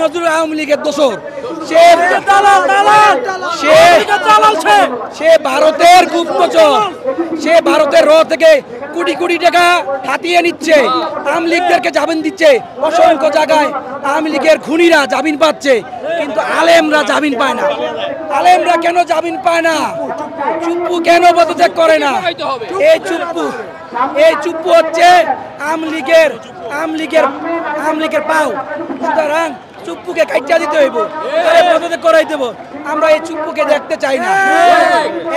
নজরুল আওয়ামী লীগের দোসর, সে ভারতের গুপ্তচর, সে ভারতের থেকে কোটি কোটি টাকা হাতিয়ে নিচ্ছে, আওয়ামী লীগদেরকে জামিন দিচ্ছে, অসংখ্য জায়গায় আওয়ামী লীগের খুনিরা জামিন পাচ্ছে, কিন্তু আলেমরা জামিন পায় না। আলেমরা কেন জামিন পায় না? চুপ্পু কেন পদত্যাগ করে না? এই চুপ্পু হচ্ছে আওয়ামী লীগের পাও। সুতরাং চুপ্পুকে কাটিয়ে দিতে হইব, পদত্যাগ করাই দেব। আমরা এই চুপ্পুকে দেখতে চাই না।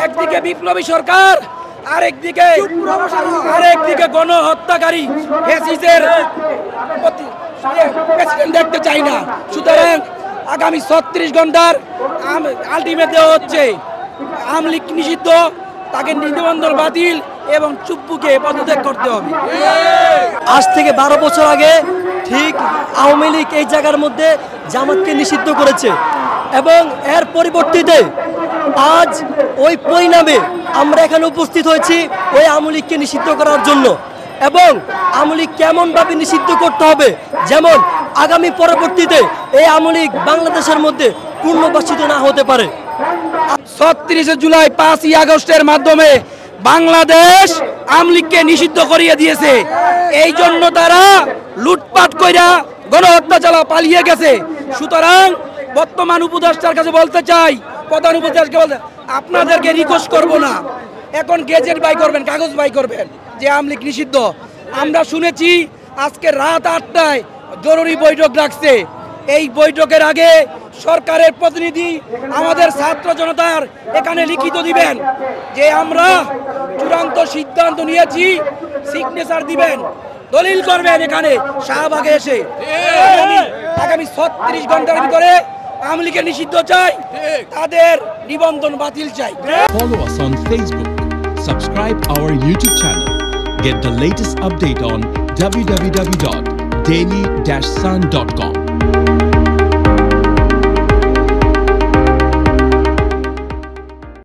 একদিকে বিপ্লবী সরকার, আরেকদিকে গণহত্যাকারী ফ্যাসিস্টের প্রেসিডেন্ট দেখতে চাই না। সুতরাং আগামী 36 ঘন্টার আলটিমেট দেওয়া হচ্ছে, আওয়ামী লীগ নিষিদ্ধ, তাকে নিবন্ধন বাতিল এবং চুপ্পুকে পদত্যাগ করতে হবে। আজ থেকে 12 বছর আগে ঠিক আওয়ামী লীগ এই জায়গার মধ্যে জামাতকে নিষিদ্ধ করেছে এবং এর পরিবর্তিতে আজ ওই পরিণামে আমরা এখানে উপস্থিত হয়েছি ওই আওয়ামী লীগকে নিষিদ্ধ করার জন্য। এবং আওয়ামী লীগ কেমনভাবে নিষিদ্ধ করতে হবে, যেমন আগামী পরবর্তীতে এই আওয়ামী লীগ বাংলাদেশের মধ্যে পুনর্বাসিত না হতে পারে। 36 জুলাই 5ই আগস্টের মাধ্যমে বাংলাদেশ আওয়ামী লীগকে নিষিদ্ধ করিয়ে দিয়েছে। এই জন্য তারা লুটপাট কইরা গণহত্যা চালা পালিয়ে গেছে। সুতরাং বর্তমান উপদেষ্টার কাছে বলতে চাই, প্রধান উপদেষ্টাকে বলতে, আপনাদেরকে রিকোয়েস্ট করব না, এখন গেজেট বাই করবেন, কাগজ বাই করবেন যে আওয়ামী লীগ নিষিদ্ধ। আমরা শুনেছি আজকে রাত 8টায় জরুরি বৈঠক ডাকছে। এই বৈঠকের আগে সরকারের প্রতিনিধি আমাদের ছাত্র জনতার এখানে লিখিত দিবেন যে আমরা চূড়ান্ত সিদ্ধান্ত নিয়েছি, সিগনেচার দিবেন, দলিল করবেন এখানে শাহবাগে এসে। আগামী 36 ঘন্টার ভিতরে আওয়ামী লীগের নিষিদ্ধ চাই, তাদের নিবন্ধন বাতিল চাই। Follow us on Facebook, subscribe our YouTube channel, get the latest update on www.daily-sun.com.